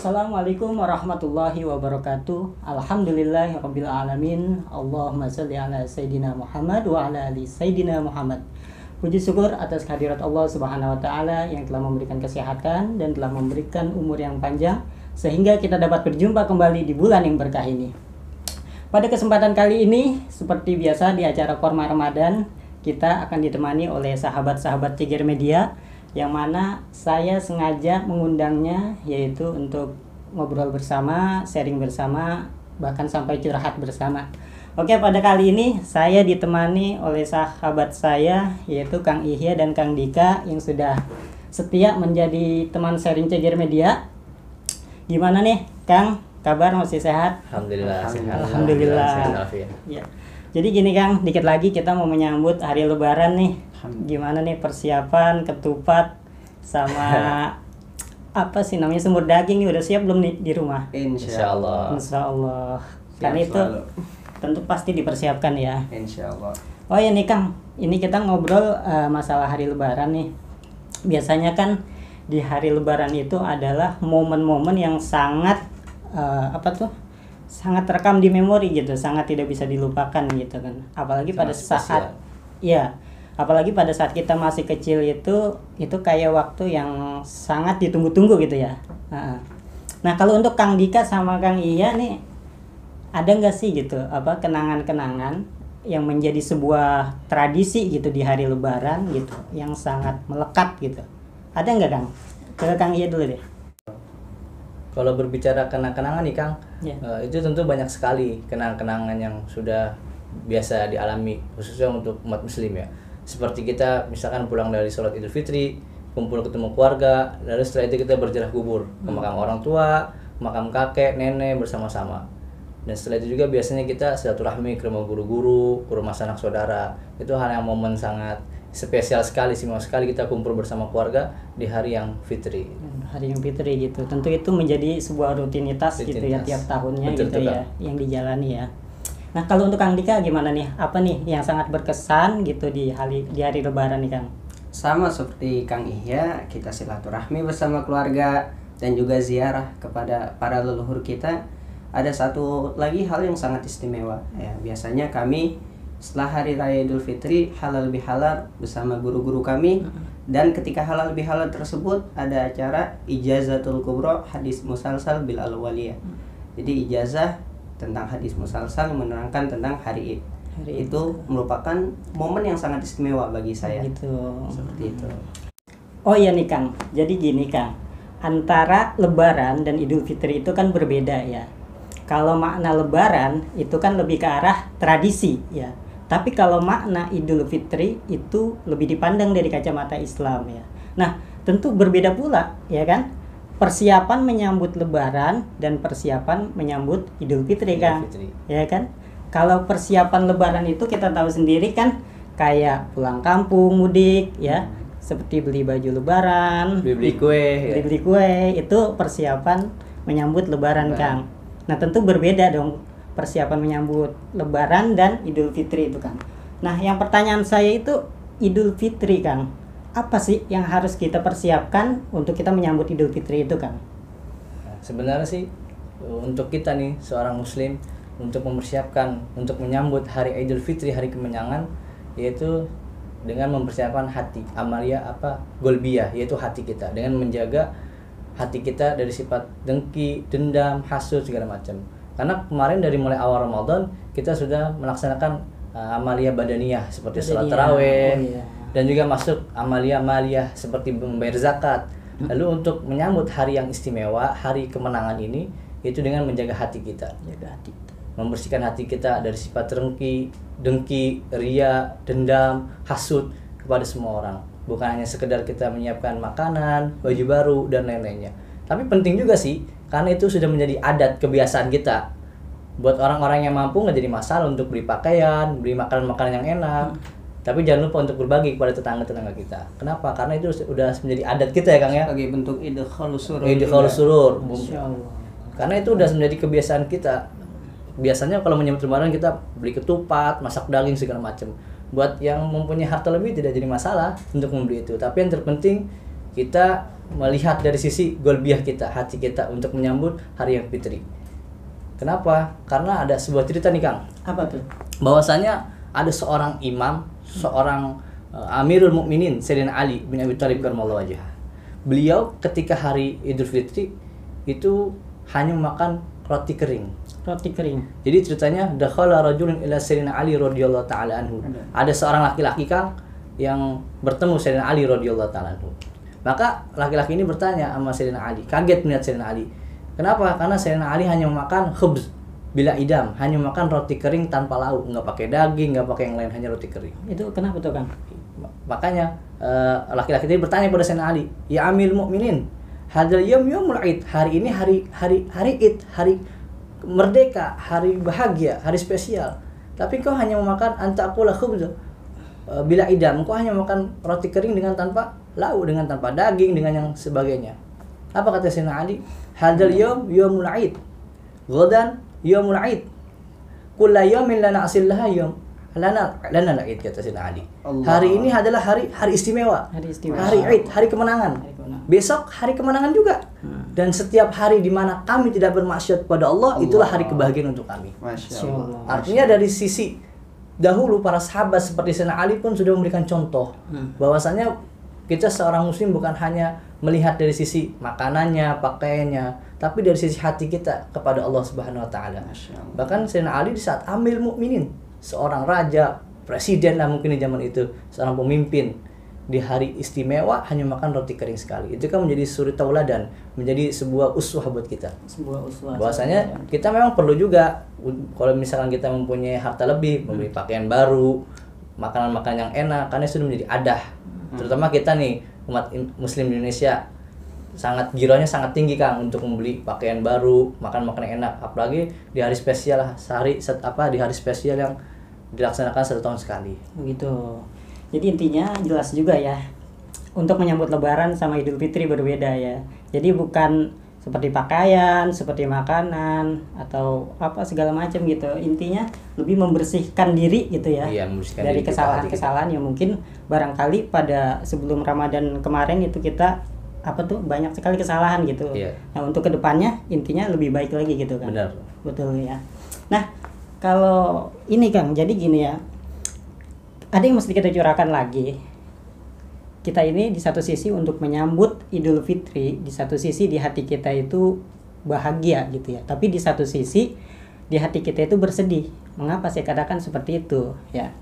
Assalamualaikum warahmatullahi wabarakatuh. Alhamdulillahirabbil alamin. Allahumma shalli ala sayyidina Muhammad wa ala ali sayyidina Muhammad. Puji syukur atas kehadirat Allah Subhanahu wa taala yang telah memberikan kesehatan dan telah memberikan umur yang panjang sehingga kita dapat berjumpa kembali di bulan yang berkah ini. Pada kesempatan kali ini, seperti biasa di acara Korma Ramadan, kita akan ditemani oleh sahabat-sahabat Ceger Media, yang mana saya sengaja mengundangnya yaitu untuk ngobrol bersama, sharing bersama, bahkan sampai curhat bersama. Oke, pada kali ini saya ditemani oleh sahabat saya yaitu Kang Ihya dan Kang Dika yang sudah setia menjadi teman sharing Ceger Media. Gimana nih, Kang? Kabar masih sehat? Alhamdulillah. Alhamdulillah. Ya. Jadi gini Kang, dikit lagi kita mau menyambut hari Lebaran nih. Gimana nih persiapan ketupat sama apa sih namanya semur daging nih, udah siap belum nih di rumah? Insya Allah. Insya Allah. Kan itu tentu pasti dipersiapkan ya. Insya Allah. Oh ya nih Kang, ini kita ngobrol masalah hari Lebaran nih. Biasanya kan di hari Lebaran itu adalah momen-momen yang sangat sangat terekam di memori gitu, sangat tidak bisa dilupakan gitu kan. Apalagi pada saat apalagi pada saat kita masih kecil itu kayak waktu yang sangat ditunggu-tunggu gitu ya. Nah, kalau untuk Kang Dika sama Kang Iya nih, ada nggak sih gitu kenangan-kenangan yang menjadi sebuah tradisi gitu di hari Lebaran gitu, yang sangat melekat gitu? Ada nggak Kang? Ke Kang Iya dulu deh. Kalau berbicara kenang-kenangan nih Kang, itu tentu banyak sekali kenang-kenangan yang sudah biasa dialami khususnya untuk umat muslim ya. Seperti kita misalkan pulang dari sholat Idul Fitri, kumpul ketemu keluarga, lalu setelah itu kita berziarah kubur ke makam orang tua, makam kakek, nenek bersama-sama. Dan setelah itu juga biasanya kita silaturahmi ke rumah guru-guru, ke rumah sanak saudara. Itu hal yang momen sangat spesial sekali, semua sekali kita kumpul bersama keluarga di hari yang fitri. Hari yang fitri gitu. Tentu itu menjadi sebuah rutinitas gitu ya tiap tahunnya. Betul, gitu ya yang dijalani ya. Nah, kalau untuk Kang Dika gimana nih? Apa nih yang sangat berkesan gitu di hari Lebaran nih Kang? Sama seperti Kang Ihya, kita silaturahmi bersama keluarga dan juga ziarah kepada para leluhur kita. Ada satu lagi hal yang sangat istimewa ya. Biasanya kami setelah hari raya Idul Fitri halal bihalal bersama guru-guru kami, dan ketika halal bihalal tersebut ada acara ijazatul kubro hadis musalsal bil alwaliyah. Jadi ijazah tentang hadis musalsal yang menerangkan tentang hari Id. Itu merupakan momen yang sangat istimewa bagi saya. Gitu. Seperti itu. Oh iya nih Kang. Jadi gini Kang, antara Lebaran dan Idul Fitri itu kan berbeda ya. Kalau makna Lebaran itu kan lebih ke arah tradisi ya. Tapi kalau makna Idul Fitri itu lebih dipandang dari kacamata Islam ya. Nah, tentu berbeda pula ya kan? Persiapan menyambut Lebaran dan persiapan menyambut Idul Fitri Kang. Ya kan? Kalau persiapan Lebaran itu kita tahu sendiri kan kayak pulang kampung, mudik ya. Seperti beli baju Lebaran, beli kue, itu persiapan menyambut Lebaran Kang. Nah, tentu berbeda dong persiapan menyambut Lebaran dan Idul Fitri itu Kang. Nah, yang pertanyaan saya itu Idul Fitri Kang, apa sih yang harus kita persiapkan untuk kita menyambut Idul Fitri itu Kang? Nah, sebenarnya sih untuk kita nih seorang muslim, untuk mempersiapkan untuk menyambut hari Idul Fitri, hari kemenangan, yaitu dengan mempersiapkan hati, amalia golbiyah, yaitu hati kita, dengan menjaga hati kita dari sifat dengki, dendam, hasud segala macam. Karena kemarin dari mulai awal Ramadan kita sudah melaksanakan amalia badaniyah seperti sholat tarawih, dan juga masuk amalia seperti membayar zakat. Lalu untuk menyambut hari yang istimewa, hari kemenangan ini, yaitu dengan menjaga hati kita, membersihkan hati kita dari sifat dengki, ria, dendam, hasud kepada semua orang. Bukan hanya sekedar kita menyiapkan makanan, baju baru dan lain-lainnya. Tapi penting juga sih, karena itu sudah menjadi adat kebiasaan kita. Buat orang-orang yang mampu nggak jadi masalah untuk beli pakaian, beli makanan-makanan yang enak. Tapi jangan lupa untuk berbagi kepada tetangga-tetangga kita. Kenapa? Karena itu udah menjadi adat kita ya Kang ya. Sebagai bentuk idkhalus surur. Idkhalus surur. Masya Allah. Karena itu udah menjadi kebiasaan kita. Biasanya kalau menyambut Ramadan kita beli ketupat, masak daging segala macam. Buat yang mempunyai harta lebih tidak jadi masalah untuk membeli itu. Tapi yang terpenting kita melihat dari sisi golbiah kita, hati kita untuk menyambut hari yang fitri. Kenapa? Karena ada sebuah cerita nih Kang. Apa tuh? Bahwasanya ada seorang imam, seorang Amirul Mukminin Sayyidina Ali bin Abi Thalib karramallahu wajhah. Beliau ketika hari Idul Fitri itu hanya makan roti kering. Roti kering. Jadi ceritanya dakhala rajulun ila Sayyidina Ali radhiyallahu taala anhu. Ada seorang laki-laki Kang yang bertemu Sayyidina Ali radhiyallahu taala anhu. Maka laki-laki ini bertanya sama Sayyidina Ali, kaget melihat Sayyidina Ali. Kenapa? Karena Sayyidina Ali hanya makan khubz bila idam, hanya makan roti kering tanpa lauk, nggak pakai daging, nggak pakai yang lain, hanya roti kering. Itu kenapa tuh Kang? Makanya laki-laki ini bertanya pada Sayyidina Ali, ya Amil Mukminin, hadzal yaumul Id, hari ini hari Id, hari merdeka, hari bahagia, hari spesial. Tapi kau hanya memakan antaqula khubz bila idam, kau hanya makan roti kering dengan tanpa lauk, dengan tanpa daging, dengan yang sebagainya. Apa kata Sayyidina Ali? Hadzal yaumul Id, ghadan yaumul Id, kullu yaumin lana asillaha yaum lana Id, kata Sayyidina Ali. Hari ini adalah hari istimewa. Hari istimewa. Hari Id, hari kemenangan. Besok hari kemenangan juga. Dan setiap hari di mana kami tidak bermaksiat kepada Allah, itulah hari kebahagiaan untuk kami. Masya Allah. Artinya dari sisi dahulu para sahabat seperti Sayyidina Ali pun sudah memberikan contoh bahwasanya kita seorang muslim bukan hanya melihat dari sisi makanannya, pakaiannya, tapi dari sisi hati kita kepada Allah Subhanahu wa taala. Bahkan Sayyidina Ali di saat Amil Mukminin, seorang raja, presiden lah mungkin di zaman itu, seorang pemimpin, di hari istimewa hanya makan roti kering sekali. Itu kan menjadi suri tauladan, menjadi sebuah uswah buat kita. Sebuah uswah. Bahwasanya kita memang perlu juga kalau misalkan kita mempunyai harta lebih, membeli pakaian baru, makanan-makanan yang enak, karena itu sudah menjadi adah. Terutama kita nih umat muslim di Indonesia sangat gironya sangat tinggi Kang untuk membeli pakaian baru, makan makanan enak, apalagi di hari spesial lah, di hari spesial yang dilaksanakan 1 tahun sekali. Begitu. Jadi intinya jelas juga ya. Untuk menyambut Lebaran sama Idul Fitri berbeda ya. Jadi bukan seperti pakaian, seperti makanan atau apa segala macam gitu. Intinya lebih membersihkan diri gitu ya. Iya, membersihkan dari diri kesalahan-kesalahan yang mungkin barangkali pada sebelum Ramadan kemarin itu kita banyak sekali kesalahan gitu. Iya. Nah, untuk kedepannya intinya lebih baik lagi gitu kan. Benar. Betul ya. Nah, kalau ini Kang, jadi gini ya. Ada yang mesti kita curahkan lagi. Kita ini di satu sisi untuk menyambut Idul Fitri, di satu sisi di hati kita itu bahagia gitu ya. Tapi di satu sisi di hati kita itu bersedih. Mengapa saya katakan seperti itu ya?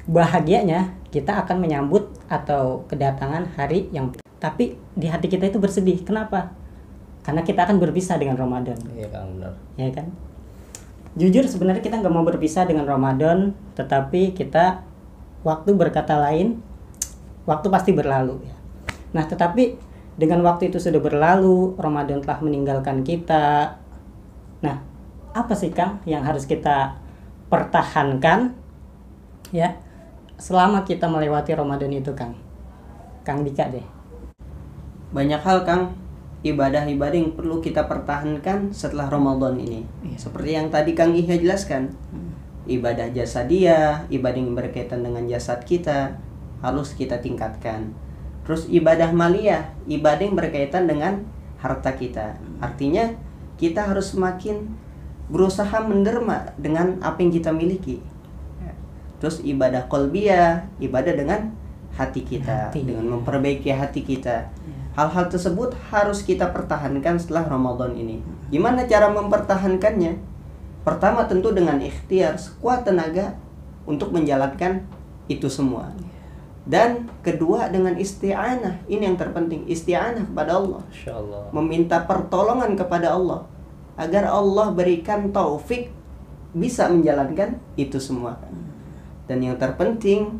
Bahagianya kita akan menyambut atau kedatangan hari yang, tapi di hati kita itu bersedih. Kenapa? Karena kita akan berpisah dengan Ramadan. Iya Kang, benar. Ya kan? Jujur sebenarnya kita nggak mau berpisah dengan Ramadan, tetapi kita waktu berkata lain, waktu pasti berlalu ya. Nah, tetapi dengan waktu itu sudah berlalu, Ramadan telah meninggalkan kita. Nah, apa sih Kang yang harus kita pertahankan ya selama kita melewati Ramadan itu Kang? Kang Dika deh. Banyak hal Kang, ibadah-ibadah yang perlu kita pertahankan setelah Ramadan ini. Seperti yang tadi Kang Ihya jelaskan. Ibadah jasadiyah, ibadah yang berkaitan dengan jasad kita harus kita tingkatkan. Terus ibadah maliyah, ibadah yang berkaitan dengan harta kita. Artinya kita harus semakin berusaha menderma dengan apa yang kita miliki. Terus ibadah qalbiyah, ibadah dengan hati kita, dengan memperbaiki hati kita. Hal-hal tersebut harus kita pertahankan setelah Ramadan ini. Gimana cara mempertahankannya? Pertama tentu dengan ikhtiar sekuat tenaga untuk menjalankan itu semua. Dan kedua dengan isti'anah. Ini yang terpenting, isti'anah kepada Allah. Insyaallah. Meminta pertolongan kepada Allah agar Allah berikan taufik bisa menjalankan itu semua. Dan yang terpenting,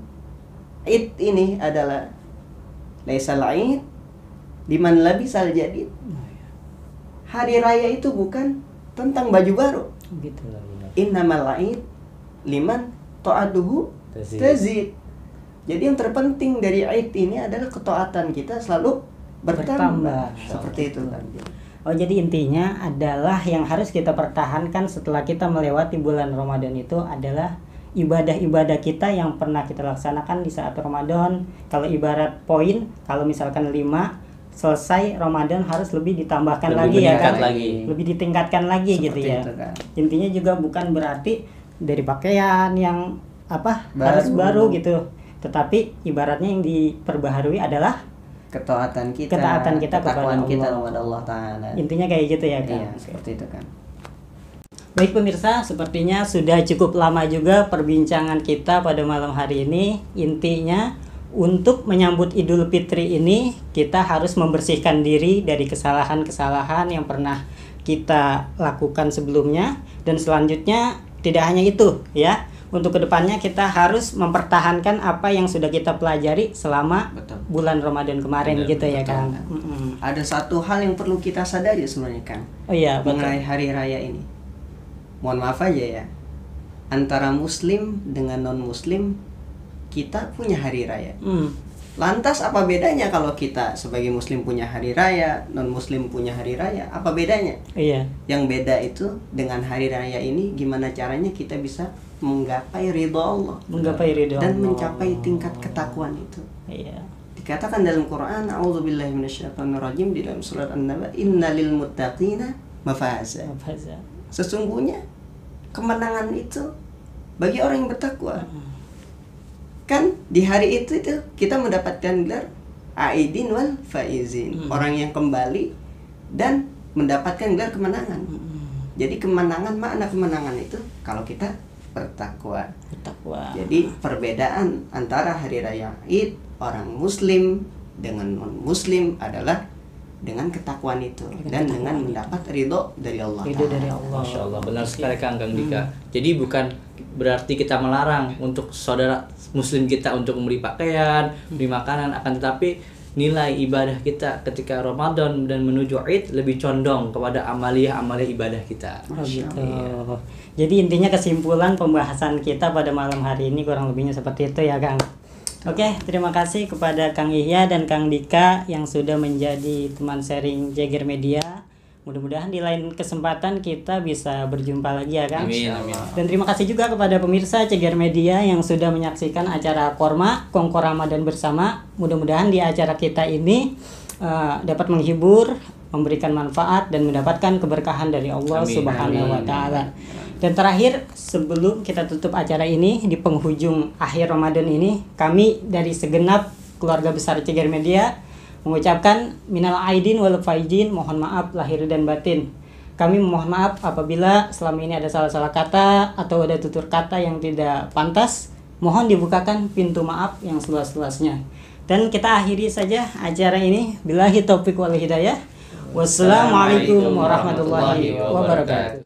Id ini adalah laisal Id liman labisal jadid. Hari raya itu bukan tentang baju baru. Gitu. innamal aid liman ta'aduhu tazid. Jadi yang terpenting dari Aid ini adalah ketaatan kita selalu bertambah. Seperti itu kan. Oh, jadi intinya adalah yang harus kita pertahankan setelah kita melewati bulan Ramadan itu adalah ibadah-ibadah kita yang pernah kita laksanakan di saat Ramadan. Kalau ibarat poin, kalau misalkan 5 selesai Ramadan harus lebih ditambahkan lagi ya kan. Lebih ditingkatkan lagi Seperti gitu ya. itu kan. Intinya juga bukan berarti dari pakaian yang harus baru gitu. Tetapi ibaratnya yang diperbaharui adalah ketaatan kita kepada Allah Ta'ala. Intinya kayak gitu ya kan. Iya, seperti itu kan. Baik pemirsa, sepertinya sudah cukup lama juga perbincangan kita pada malam hari ini. Intinya untuk menyambut Idul Fitri ini kita harus membersihkan diri dari kesalahan-kesalahan yang pernah kita lakukan sebelumnya, dan selanjutnya tidak hanya itu ya. Untuk kedepannya kita harus mempertahankan apa yang sudah kita pelajari selama bulan Ramadan kemarin gitu ya Kang. Ada satu hal yang perlu kita sadari sebenarnya Kang. Oh iya, mengenai hari raya ini. Mohon maaf aja ya. Antara muslim dengan non muslim kita punya hari raya. Lantas apa bedanya kalau kita sebagai muslim punya hari raya, non muslim punya hari raya? Apa bedanya? Iya. Yang beda itu dengan hari raya ini gimana caranya kita bisa menggapai ridha Allah, dan mencapai tingkat ketakwaan itu. Iya. Dikatakan dalam Quran, a'udzubillahi minasyaitonirrajim, di dalam surat An-Naba, innalil muttaqina mafaza. Sesungguhnya kemenangan itu bagi orang yang bertakwa. Kan di hari itu kita mendapatkan gelar aidin wal faizin, orang yang kembali dan mendapatkan gelar kemenangan. Jadi kemenangan, makna kemenangan itu kalau kita bertakwa. Jadi perbedaan antara hari raya Id orang muslim dengan non muslim adalah dengan ketakwaan itu dan dengan mendapat ridho dari Allah. Masya Allah, benar sekali Kang Dika. Jadi bukan berarti kita melarang untuk saudara muslim kita untuk memberi pakaian, memberi makanan, akan tetapi nilai ibadah kita ketika Ramadan dan menuju Id lebih condong kepada amalia-amalia ibadah kita. Gitu. Jadi intinya kesimpulan pembahasan kita pada malam hari ini kurang lebihnya seperti itu ya Kang. Oke, terima kasih kepada Kang Ihya dan Kang Dika yang sudah menjadi teman sharing Jager Media. Mudah-mudahan di lain kesempatan kita bisa berjumpa lagi ya Kang. Amin. Dan terima kasih juga kepada pemirsa Jager Media yang sudah menyaksikan acara Korma Kongko Ramadan bersama. Mudah-mudahan di acara kita ini dapat menghibur, memberikan manfaat dan mendapatkan keberkahan dari Allah Subhanahu wa Ta'ala. Dan terakhir, sebelum kita tutup acara ini di penghujung akhir Ramadan ini, kami dari segenap keluarga besar Jager Media mengucapkan minal aidin wal faizin, mohon maaf lahir dan batin. Kami mohon maaf apabila selama ini ada salah-salah kata atau ada tutur kata yang tidak pantas. Mohon dibukakan pintu maaf yang seluas-luasnya. Dan kita akhiri saja acara ini. Billahi taufiq wal hidayah. Wassalamualaikum warahmatullahi wabarakatuh.